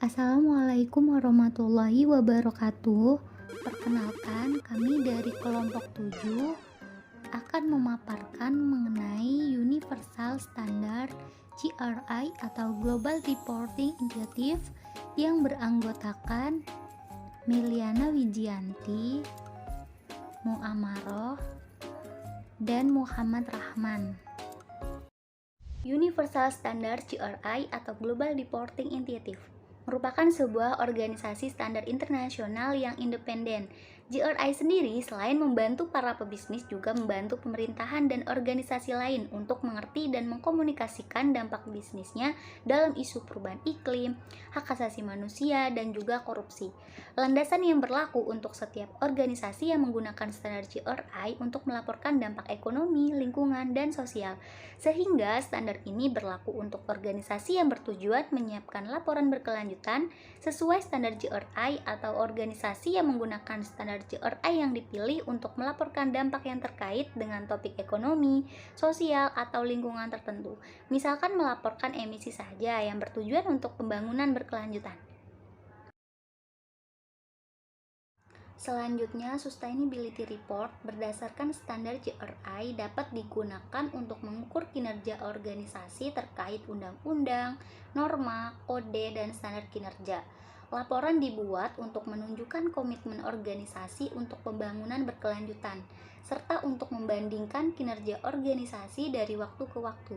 Assalamualaikum warahmatullahi wabarakatuh. Perkenalkan, kami dari kelompok 7 akan memaparkan mengenai Universal Standard GRI atau Global Reporting Initiative yang beranggotakan Meliana Wijianti, Muamaroh, dan Muhammad Rahman. Universal Standard GRI atau Global Reporting Initiative merupakan sebuah organisasi standar internasional yang independen. GRI sendiri selain membantu para pebisnis juga membantu pemerintahan dan organisasi lain untuk mengerti dan mengkomunikasikan dampak bisnisnya dalam isu perubahan iklim, hak asasi manusia, dan juga korupsi. Landasan yang berlaku untuk setiap organisasi yang menggunakan standar GRI untuk melaporkan dampak ekonomi, lingkungan, dan sosial. Sehingga standar ini berlaku untuk organisasi yang bertujuan menyiapkan laporan berkelanjutan sesuai standar GRI atau organisasi yang menggunakan standar GRI yang dipilih untuk melaporkan dampak yang terkait dengan topik ekonomi, sosial, atau lingkungan tertentu. Misalkan melaporkan emisi saja yang bertujuan untuk pembangunan berkelanjutan. Selanjutnya, Sustainability Report berdasarkan standar GRI dapat digunakan untuk mengukur kinerja organisasi terkait undang-undang, norma, kode, dan standar kinerja. Laporan dibuat untuk menunjukkan komitmen organisasi untuk pembangunan berkelanjutan, serta untuk membandingkan kinerja organisasi dari waktu ke waktu.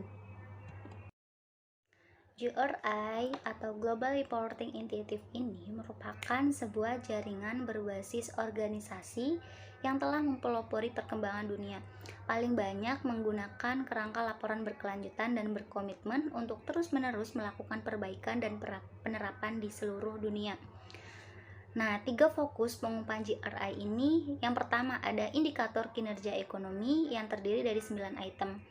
GRI atau Global Reporting Initiative ini merupakan sebuah jaringan berbasis organisasi yang telah mempelopori perkembangan dunia. Paling banyak menggunakan kerangka laporan berkelanjutan dan berkomitmen untuk terus-menerus melakukan perbaikan dan penerapan di seluruh dunia. Nah, 3 fokus pengumpulan GRI ini, yang pertama ada indikator kinerja ekonomi yang terdiri dari 9 item.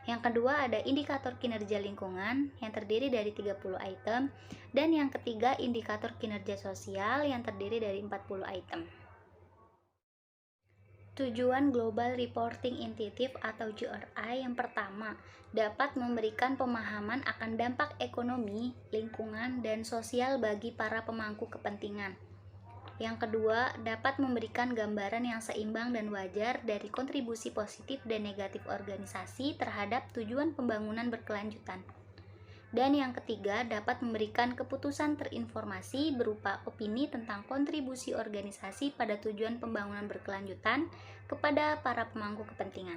Yang kedua ada indikator kinerja lingkungan yang terdiri dari 30 item. Dan yang ketiga indikator kinerja sosial yang terdiri dari 40 item. Tujuan Global Reporting Initiative atau GRI yang pertama, dapat memberikan pemahaman akan dampak ekonomi, lingkungan, dan sosial bagi para pemangku kepentingan. Yang kedua, dapat memberikan gambaran yang seimbang dan wajar dari kontribusi positif dan negatif organisasi terhadap tujuan pembangunan berkelanjutan. Dan yang ketiga, dapat memberikan keputusan terinformasi berupa opini tentang kontribusi organisasi pada tujuan pembangunan berkelanjutan kepada para pemangku kepentingan.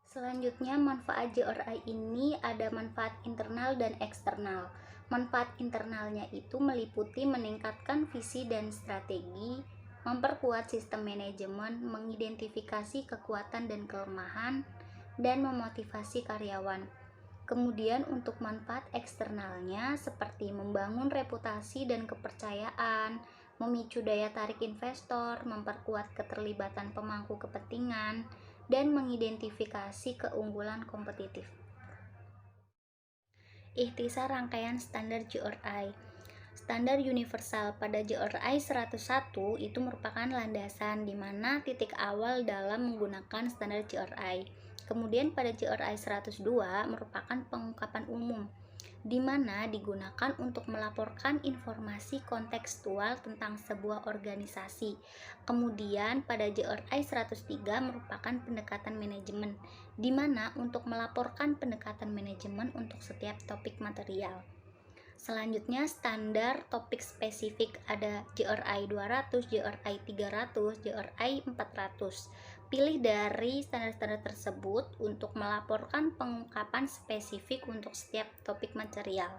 Selanjutnya, manfaat GRI ini ada manfaat internal dan eksternal. Manfaat internalnya itu meliputi meningkatkan visi dan strategi, memperkuat sistem manajemen, mengidentifikasi kekuatan dan kelemahan, dan memotivasi karyawan. Kemudian untuk manfaat eksternalnya seperti membangun reputasi dan kepercayaan, memicu daya tarik investor, memperkuat keterlibatan pemangku kepentingan, dan mengidentifikasi keunggulan kompetitif. Ikhtisar rangkaian standar GRI. Standar universal pada GRI 101 itu merupakan landasan di mana titik awal dalam menggunakan standar GRI. Kemudian pada GRI 102 merupakan pengungkapan umum, di mana digunakan untuk melaporkan informasi kontekstual tentang sebuah organisasi. Kemudian pada GRI 103 merupakan pendekatan manajemen, di mana untuk melaporkan pendekatan manajemen untuk setiap topik material. Selanjutnya standar topik spesifik ada GRI 200, GRI 300, GRI 400. Pilih dari standar-standar tersebut untuk melaporkan pengungkapan spesifik untuk setiap topik material.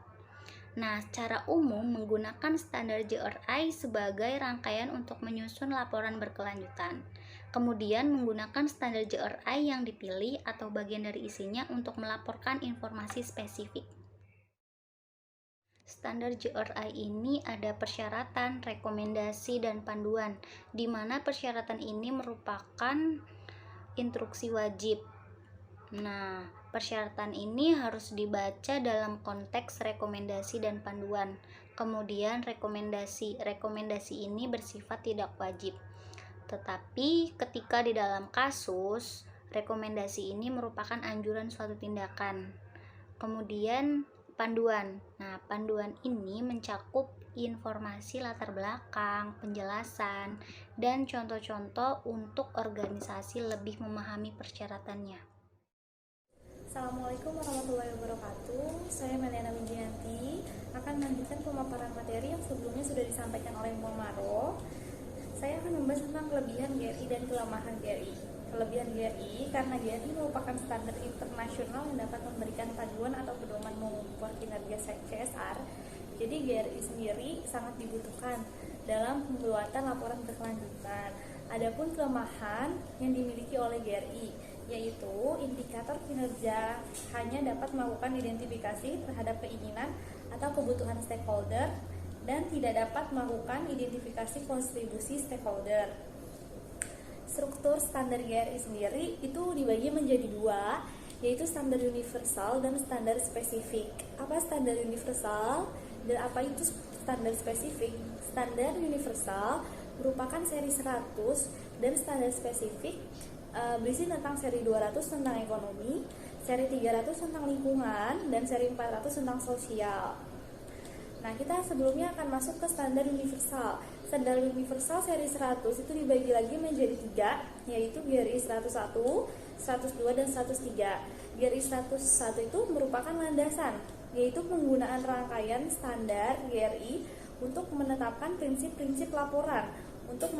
Nah, secara umum menggunakan standar GRI sebagai rangkaian untuk menyusun laporan berkelanjutan. Kemudian menggunakan standar GRI yang dipilih atau bagian dari isinya untuk melaporkan informasi spesifik. Standar GRI ini ada persyaratan, rekomendasi, dan panduan, di mana persyaratan ini merupakan instruksi wajib. Nah, persyaratan ini harus dibaca dalam konteks rekomendasi dan panduan. Kemudian rekomendasi ini bersifat tidak wajib. Tetapi ketika di dalam kasus, rekomendasi ini merupakan anjuran suatu tindakan. Kemudian panduan. Nah, panduan ini mencakup informasi latar belakang, penjelasan, dan contoh-contoh untuk organisasi lebih memahami persyaratannya. Assalamualaikum warahmatullahi wabarakatuh. Saya Meliana Widianti akan melanjutkan pemaparan materi yang sebelumnya sudah disampaikan oleh Mbak Maro. Saya akan membahas tentang kelebihan GRI dan kelemahan GRI. Kelebihan GRI karena GRI merupakan standar internasional yang dapat memberikan panduan atau pedoman mengukur kinerja CSR. Jadi GRI sendiri sangat dibutuhkan dalam pembuatan laporan berkelanjutan. Adapun kelemahan yang dimiliki oleh GRI yaitu indikator kinerja hanya dapat melakukan identifikasi terhadap keinginan atau kebutuhan stakeholder dan tidak dapat melakukan identifikasi kontribusi stakeholder. Struktur standar GRI sendiri itu dibagi menjadi dua, yaitu standar universal dan standar spesifik. Apa standar universal dan apa itu standar spesifik? Standar universal merupakan seri 100 dan standar spesifik berisi tentang seri 200 tentang ekonomi, seri 300 tentang lingkungan, dan seri 400 tentang sosial. Nah, kita sebelumnya akan masuk ke standar universal. Standar universal seri 100 itu dibagi lagi menjadi 3, yaitu GRI 101, 102, dan 103. GRI 101 itu merupakan landasan, yaitu penggunaan rangkaian standar GRI untuk menetapkan prinsip-prinsip laporan, untuk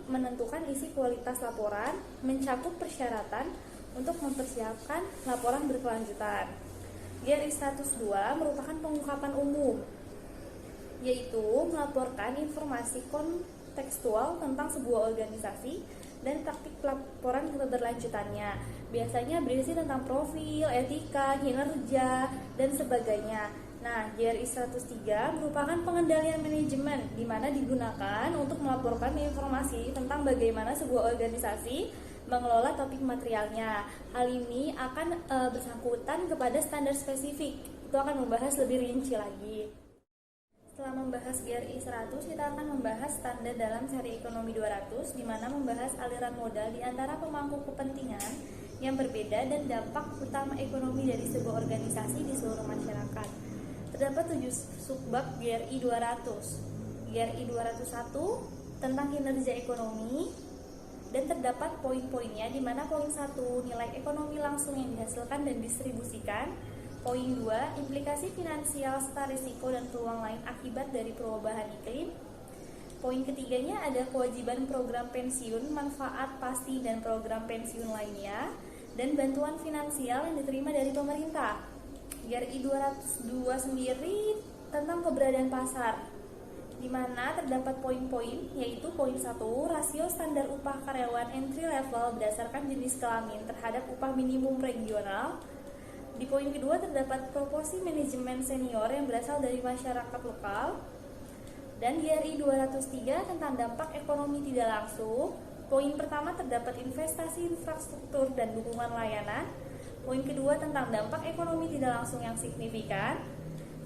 menentukan isi kualitas laporan, mencakup persyaratan untuk mempersiapkan laporan berkelanjutan. GRI 102 merupakan pengungkapan umum, yaitu melaporkan informasi kontekstual tentang sebuah organisasi dan praktik laporan keberlanjutannya. Biasanya berisi tentang profil, etika, kinerja, dan sebagainya. Nah, GRI 103 merupakan pengendalian manajemen di mana digunakan untuk melaporkan informasi tentang bagaimana sebuah organisasi mengelola topik materialnya. Hal ini akan bersangkutan kepada standar spesifik. Itu akan membahas lebih rinci lagi. Setelah membahas GRI 100, kita akan membahas standar dalam seri ekonomi 200, di mana membahas aliran modal di antara pemangku kepentingan yang berbeda dan dampak utama ekonomi dari sebuah organisasi di seluruh masyarakat. Terdapat 7 subbab GRI 200. GRI 201 tentang kinerja ekonomi, dan terdapat poin-poinnya, di mana poin 1 nilai ekonomi langsung yang dihasilkan dan distribusikan. Poin 2 implikasi finansial serta risiko dan peluang lain akibat dari perubahan iklim. Poin ketiganya ada kewajiban program pensiun, manfaat pasti dan program pensiun lainnya, dan bantuan finansial yang diterima dari pemerintah. GRI 202 sendiri tentang keberadaan pasar, di mana terdapat poin-poin, yaitu poin 1, rasio standar upah karyawan entry level berdasarkan jenis kelamin terhadap upah minimum regional. Di poin kedua terdapat proporsi manajemen senior yang berasal dari masyarakat lokal. Dan GRI 203 tentang dampak ekonomi tidak langsung. Poin pertama terdapat investasi infrastruktur dan dukungan layanan. Poin kedua tentang dampak ekonomi tidak langsung yang signifikan.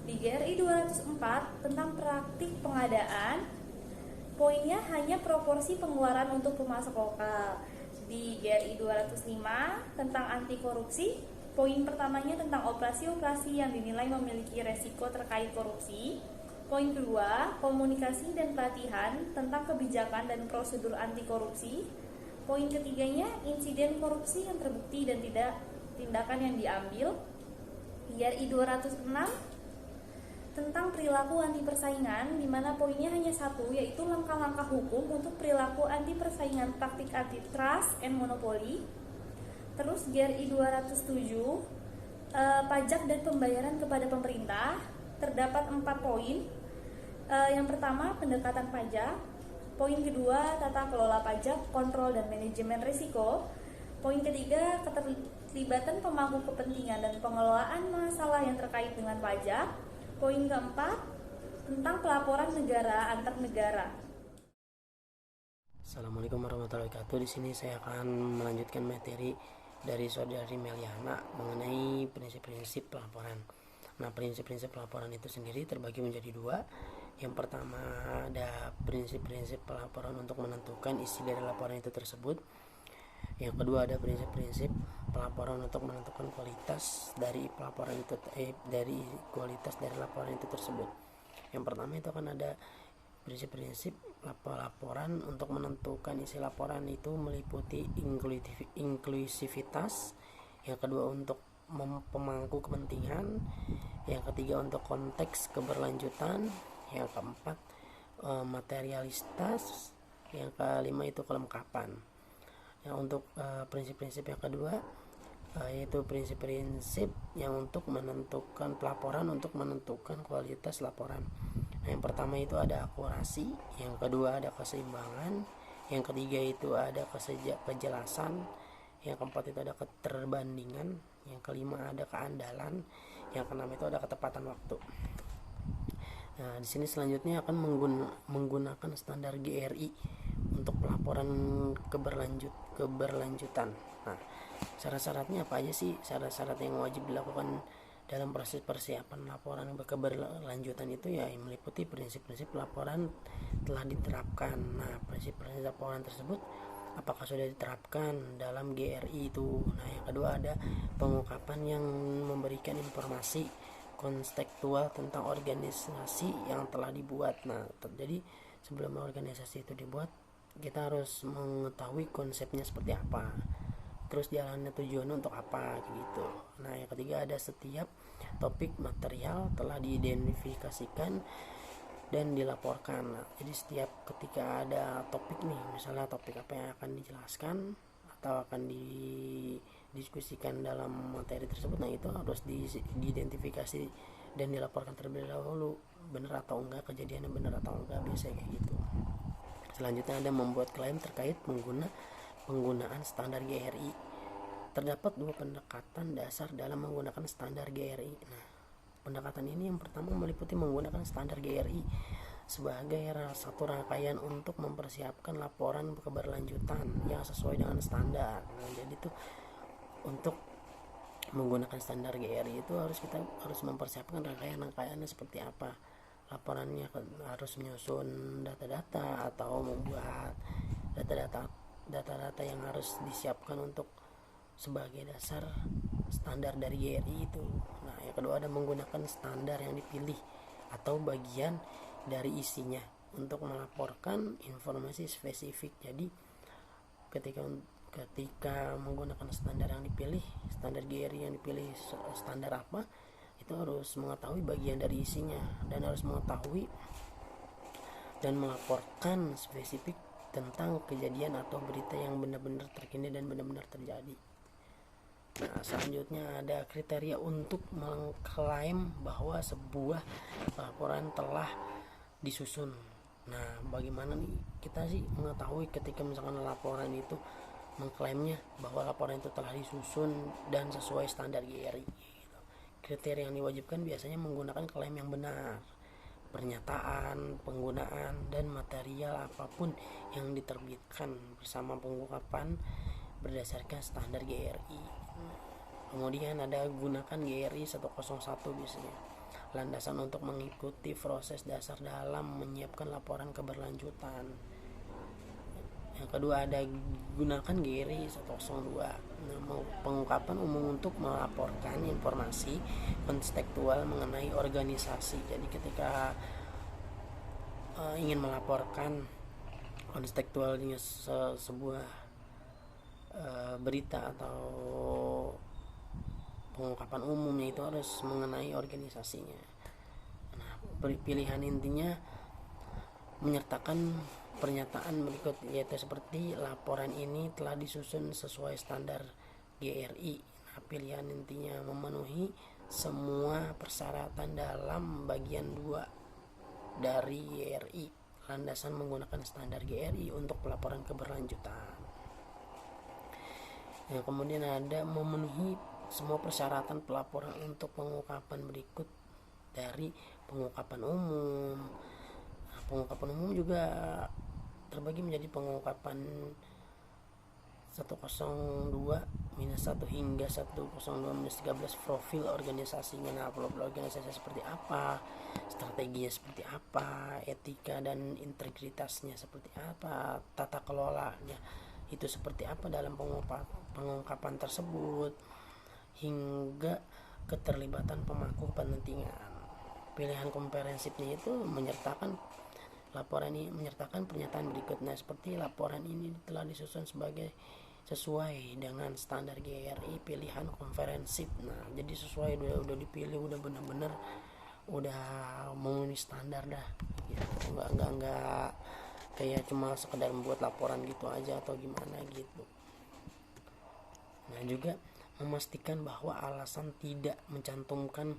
Di GRI 204 tentang praktik pengadaan, poinnya hanya proporsi pengeluaran untuk pemasok lokal. Di GRI 205 tentang anti korupsi, poin pertamanya tentang operasi-operasi yang dinilai memiliki resiko terkait korupsi. Poin kedua, komunikasi dan pelatihan tentang kebijakan dan prosedur anti korupsi. Poin ketiganya, insiden korupsi yang terbukti dan tindakan yang diambil. GRI 206 tentang perilaku anti persaingan, di mana poinnya hanya satu, yaitu langkah-langkah hukum untuk perilaku anti persaingan praktik antitrust and monopoly. Terus GRI 207 pajak dan pembayaran kepada pemerintah, terdapat 4 poin. Yang pertama, pendekatan pajak. Poin kedua, tata kelola pajak, kontrol dan manajemen risiko. Poin ketiga, keterlibatan pemangku kepentingan dan pengelolaan masalah yang terkait dengan pajak. Poin keempat, tentang pelaporan negara antar negara. Assalamualaikum warahmatullahi wabarakatuh. Di sini saya akan melanjutkan materi dari saudari Meliana mengenai prinsip-prinsip pelaporan. Nah, prinsip-prinsip pelaporan itu sendiri terbagi menjadi 2. Yang pertama ada prinsip-prinsip pelaporan untuk menentukan isi dari laporan itu tersebut. Yang kedua ada prinsip-prinsip pelaporan untuk menentukan kualitas dari pelaporan itu dari kualitas dari laporan itu tersebut. Yang pertama itu akan ada prinsip-prinsip laporan. Untuk menentukan isi laporan itu meliputi inklusivitas, yang kedua untuk pemangku kepentingan, yang ketiga untuk konteks keberlanjutan, yang keempat materialitas, yang kelima itu kelengkapan. Yang untuk prinsip-prinsip yang kedua yaitu prinsip-prinsip yang untuk menentukan pelaporan, untuk menentukan kualitas laporan. Yang pertama itu ada akurasi, yang kedua ada keseimbangan, yang ketiga itu ada kejelasan, yang keempat itu ada keterbandingan, yang kelima ada keandalan, yang keenam itu ada ketepatan waktu. Nah, di sini selanjutnya akan menggunakan standar GRI untuk pelaporan keberlanjutan. Nah, syarat-syaratnya apa aja sih? Syarat-syarat yang wajib dilakukan dalam proses persiapan laporan keberlanjutan itu ya meliputi prinsip-prinsip laporan telah diterapkan. Nah, prinsip-prinsip laporan tersebut apakah sudah diterapkan dalam GRI itu? Nah, yang kedua ada pengungkapan yang memberikan informasi kontekstual tentang organisasi yang telah dibuat. Nah, jadi sebelum organisasi itu dibuat, kita harus mengetahui konsepnya seperti apa, terus jalannya tujuannya untuk apa gitu. Nah, yang ketiga ada setiap topik material telah diidentifikasikan dan dilaporkan. Nah, jadi setiap ketika ada topik nih, misalnya topik apa yang akan dijelaskan atau akan didiskusikan dalam materi tersebut, nah itu harus diidentifikasi dan dilaporkan terlebih dahulu, benar atau enggak, kejadiannya benar atau enggak, biasanya kayak gitu. Selanjutnya ada membuat klaim terkait penggunaan standar GRI. Terdapat dua pendekatan dasar dalam menggunakan standar GRI. Nah, pendekatan ini yang pertama meliputi menggunakan standar GRI sebagai satu rangkaian untuk mempersiapkan laporan keberlanjutan yang sesuai dengan standar. Nah, jadi itu untuk menggunakan standar GRI itu kita harus mempersiapkan rangkaiannya seperti apa. Laporannya harus menyusun data-data atau membuat data-data yang harus disiapkan untuk sebagai dasar standar dari GRI itu. Nah, yang kedua ada menggunakan standar yang dipilih atau bagian dari isinya untuk melaporkan informasi spesifik. Jadi ketika menggunakan standar yang dipilih, standar GRI yang dipilih standar apa, itu harus mengetahui bagian dari isinya dan harus mengetahui dan melaporkan spesifik tentang kejadian atau berita yang benar-benar terkini dan benar-benar terjadi. Nah, selanjutnya ada kriteria untuk mengklaim bahwa sebuah laporan telah disusun. Nah, bagaimana nih kita sih mengetahui ketika misalkan laporan itu mengklaimnya bahwa laporan itu telah disusun dan sesuai standar GRI. Kriteria yang diwajibkan biasanya menggunakan klaim yang benar, pernyataan, penggunaan, dan material apapun yang diterbitkan bersama pengungkapan berdasarkan standar GRI. Kemudian ada gunakan GRI 101 biasanya, landasan untuk mengikuti proses dasar dalam menyiapkan laporan keberlanjutan. Yang kedua ada gunakan GRI 102, pengungkapan umum untuk melaporkan informasi kontekstual mengenai organisasi. Jadi ketika ingin melaporkan kontekstualnya sebuah berita atau pengungkapan umumnya itu harus mengenai organisasinya. Nah, pilihan intinya menyertakan pernyataan berikut, yaitu seperti laporan ini telah disusun sesuai standar GRI. Nah, pilihan intinya memenuhi semua persyaratan dalam bagian 2 dari GRI, landasan menggunakan standar GRI untuk pelaporan keberlanjutan. Nah, kemudian ada memenuhi semua persyaratan pelaporan untuk pengungkapan berikut dari pengungkapan umum. Nah, pengungkapan umum juga terbagi menjadi pengungkapan 102-1 hingga 102-13 profil organisasinya. Nah, profil organisasi seperti apa, strateginya seperti apa, etika dan integritasnya seperti apa, tata kelolanya itu seperti apa dalam pengungkapan tersebut, hingga keterlibatan pemangku kepentingan. Pilihan komprehensifnya itu menyertakan pernyataan berikutnya, seperti laporan ini telah disusun sesuai dengan standar GRI pilihan komprehensif. Nah, jadi sesuai, udah dipilih, udah benar-benar udah memenuhi standar dah gitu. Enggak kayak cuma sekedar membuat laporan gitu aja atau gimana gitu. Nah, juga memastikan bahwa alasan tidak mencantumkan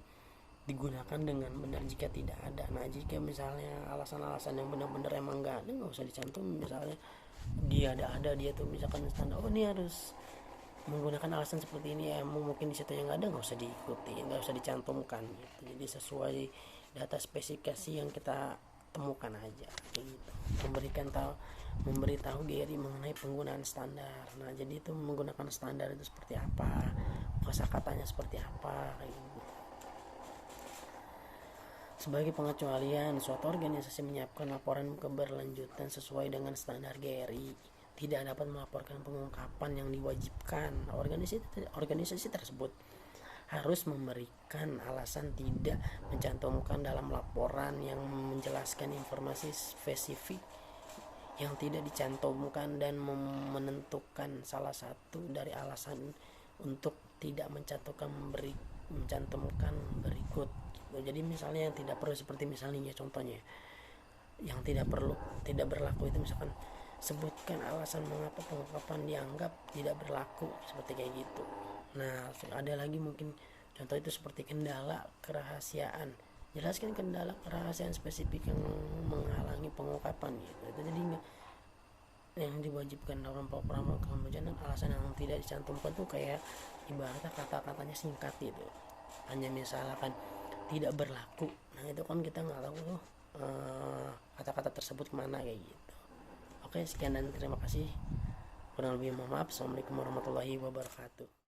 digunakan dengan benar jika tidak ada. Nah, jika misalnya alasan-alasan yang benar-benar emang nggak usah dicantum. Misalnya dia tuh misalkan standar, oh ini harus menggunakan alasan seperti ini, mungkin di situ yang nggak ada, nggak usah diikuti, nggak usah dicantumkan gitu. Jadi sesuai data spesifikasi yang kita temukan aja gitu. Memberitahu GRI mengenai penggunaan standar. Nah, jadi itu menggunakan standar itu seperti apa, kosakatanya seperti apa kayak gitu. Sebagai pengecualian, suatu organisasi menyiapkan laporan keberlanjutan sesuai dengan standar GRI tidak dapat melaporkan pengungkapan yang diwajibkan. Organisasi tersebut harus memberikan alasan tidak mencantumkan dalam laporan yang menjelaskan informasi spesifik yang tidak dicantumkan dan menentukan salah satu dari alasan untuk tidak mencantumkan berikut. Jadi misalnya yang tidak perlu, seperti misalnya contohnya yang tidak berlaku itu misalkan sebutkan alasan mengapa pengungkapan dianggap tidak berlaku, seperti kayak gitu. Nah, ada lagi mungkin contoh itu seperti kendala kerahasiaan. Jelaskan kendala kerahasiaan spesifik yang menghalangi pengungkapan gitu. Itu jadi yang diwajibkan dalam program kemudian alasan yang tidak dicantumkan tuh kayak ibaratnya kata-katanya singkat gitu. Hanya misalkan tidak berlaku. Nah, itu kan kita nggak tahu tuh kata-kata tersebut kemana kayak gitu. Oke, sekian dan terima kasih. Kurang lebih mohon maaf. Assalamualaikum warahmatullahi wabarakatuh.